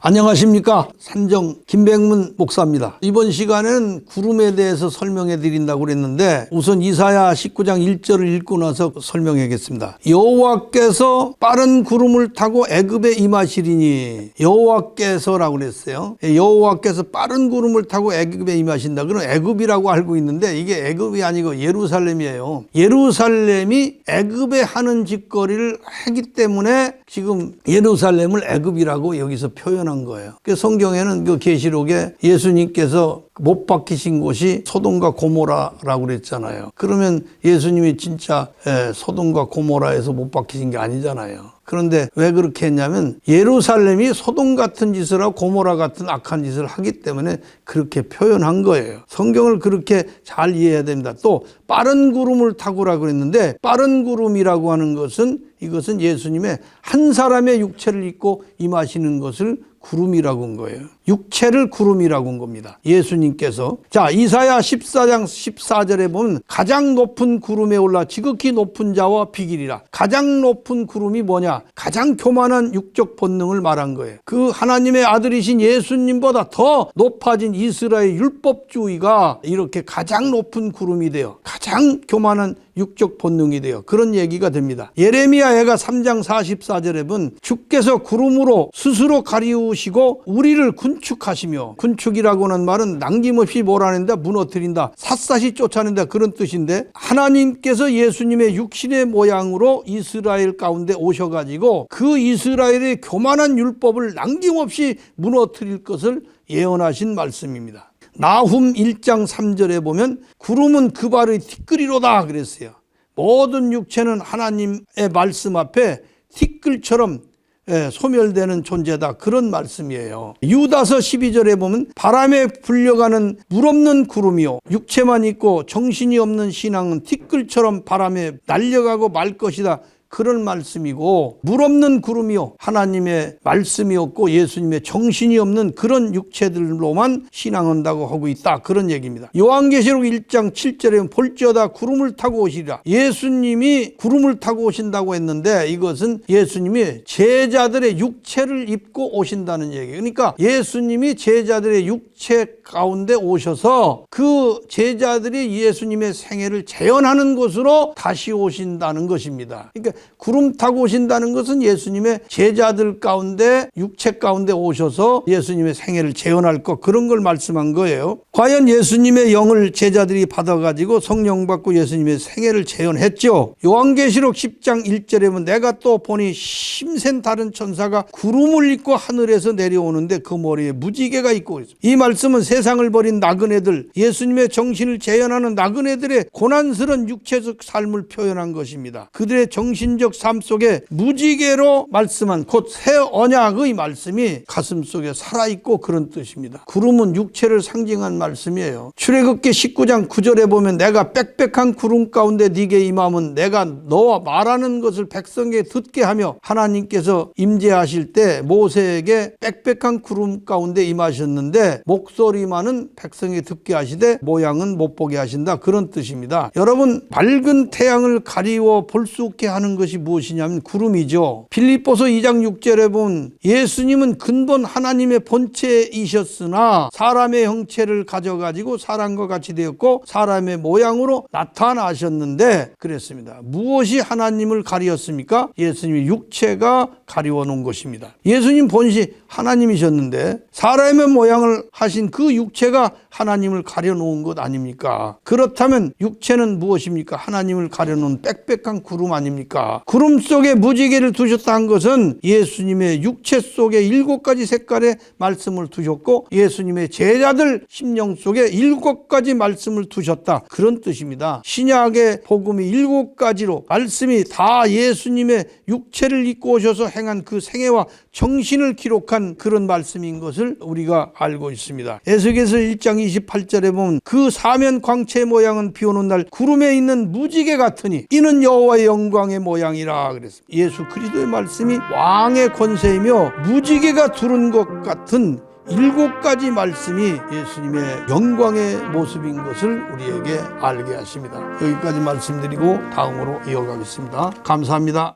안녕하십니까. 산정 김백문 목사입니다. 이번 시간에는 구름에 대해서 설명해 드린다고 그랬는데 우선 이사야 19장 1절을 읽고 나서 설명하겠습니다. 여호와께서 빠른 구름을 타고 애굽에 임하시리니, 여호와께서라고 그랬어요. 여호와께서 빠른 구름을 타고 애굽에 임하신다. 그럼 애굽이라고 알고 있는데 이게 애굽이 아니고 예루살렘이에요. 예루살렘이 애굽에 하는 짓거리를 하기 때문에 지금 예루살렘을 애굽이라고 여기서 표현한 거예요. 성경에는 그 계시록에 예수님께서 못 박히신 곳이 소돔과 고모라라고 그랬잖아요. 그러면 예수님이 진짜 소돔과 고모라에서 못 박히신 게 아니잖아요. 그런데 왜 그렇게 했냐면 예루살렘이 소돔 같은 짓을 하고 고모라 같은 악한 짓을 하기 때문에 그렇게 표현한 거예요. 성경을 그렇게 잘 이해해야 됩니다. 또 빠른 구름을 타고라고 그랬는데, 빠른 구름이라고 하는 것은 이것은 예수님의 한 사람의 육체를 입고 임하시는 것을 구름이라고 한 거예요. 육체를 구름이라고 한 겁니다. 예수님께서. 자, 이사야 14장 14절에 보면 가장 높은 구름에 올라 지극히 높은 자와 비길이라. 가장 높은 구름이 뭐냐? 가장 교만한 육적 본능을 말한 거예요. 그 하나님의 아들이신 예수님보다 더 높아진 이스라엘 율법주의가 이렇게 가장 높은 구름이 돼요. 가장 교만한 육적 본능이 돼요. 그런 얘기가 됩니다. 예레미야가 3장 44절에 보면 주께서 구름으로 스스로 가리우시고 우리를 군축하시며, 군축이라고 하는 말은 남김없이 몰아낸다, 무너뜨린다, 샅샅이 쫓아낸다, 그런 뜻인데, 하나님께서 예수님의 육신의 모양으로 이스라엘 가운데 오셔가지고 그 이스라엘의 교만한 율법을 남김없이 무너뜨릴 것을 예언하신 말씀입니다. 나훔 1장 3절에 보면 구름은 그 발의 티끌이로다 그랬어요. 모든 육체는 하나님의 말씀 앞에 티끌처럼 소멸되는 존재다, 그런 말씀이에요. 유다서 12절에 보면 바람에 불려가는 물 없는 구름이요, 육체만 있고 정신이 없는 신앙은 티끌처럼 바람에 날려가고 말 것이다, 그런 말씀이고, 물 없는 구름이요, 하나님의 말씀이 없고 예수님의 정신이 없는 그런 육체들로만 신앙한다고 하고 있다, 그런 얘기입니다. 요한계시록 1장 7절에 볼지어다 구름을 타고 오시리라. 예수님이 구름을 타고 오신다고 했는데 이것은 예수님이 제자들의 육체를 입고 오신다는 얘기예요. 그러니까 예수님이 제자들의 육체 가운데 오셔서 그 제자들이 예수님의 생애를 재현하는 것으로 다시 오신다는 것입니다. 그러니까 구름 타고 오신다는 것은 예수님의 제자들 가운데, 육체 가운데 오셔서 예수님의 생애를 재현할 것, 그런 걸 말씀한 거예요. 과연 예수님의 영을 제자들이 받아가지고 성령 받고 예수님의 생애를 재현했죠. 요한계시록 10장 1절에 보면 내가 또 보니 힘센 다른 천사가 구름을 입고 하늘에서 내려오는데 그 머리에 무지개가 있고 있습니다. 이 말씀은 세상을 버린 나그네들, 예수님의 정신을 재현하는 나그네들의 고난스러운 육체적 삶을 표현한 것입니다. 그들의 정신적 삶 속에 무지개로 말씀한 곧 새 언약의 말씀이 가슴 속에 살아있고, 그런 뜻입니다. 구름은 육체를 상징한 말씀이에요. 출애굽기 19장 9절에 보면 내가 빽빽한 구름 가운데 네게 임함은 내가 너와 말하는 것을 백성에게 듣게 하며, 하나님께서 임재하실 때 모세에게 빽빽한 구름 가운데 임하셨는데 목소리만은 백성에게 듣게 하시되 모양은 못 보게 하신다, 그런 뜻입니다. 여러분, 밝은 태양을 가리워 볼 수 없게 하는 것이 무엇이냐면 구름이죠. 빌립보서 2장 6절에 보면 예수님은 근본 하나님의 본체이셨으나 사람의 형체를 가져가지고 사람과 같이 되었고 사람의 모양으로 나타나셨는데 그랬습니다. 무엇이 하나님을 가리었습니까? 예수님의 육체가 가리워 놓은 것입니다. 예수님 본시 하나님이셨는데 사람의 모양을 하신 그 육체가 하나님을 가려 놓은 것 아닙니까? 그렇다면 육체는 무엇입니까? 하나님을 가려 놓은 빽빽한 구름 아닙니까? 구름 속에 무지개를 두셨다 한 것은 예수님의 육체 속에 7가지 색깔의 말씀을 두셨고 예수님의 제자들 심령 속에 7가지 말씀을 두셨다, 그런 뜻입니다. 신약의 복음이 7가지로 말씀이 다 예수님의 육체를 입고 오셔서 행한 그 생애와 정신을 기록한 그런 말씀인 것을 우리가 알고 있습니다. 에스겔서 1장 28절에 보면 그 사면 광채의 모양은 비 오는 날 구름에 있는 무지개 같으니 이는 여호와의 영광의 모양이라 그랬습니다. 예수 그리스도의 말씀이 왕의 권세이며 무지개가 두른 것 같은 7가지 말씀이 예수님의 영광의 모습인 것을 우리에게 알게 하십니다. 여기까지 말씀드리고 다음으로 이어가겠습니다. 감사합니다.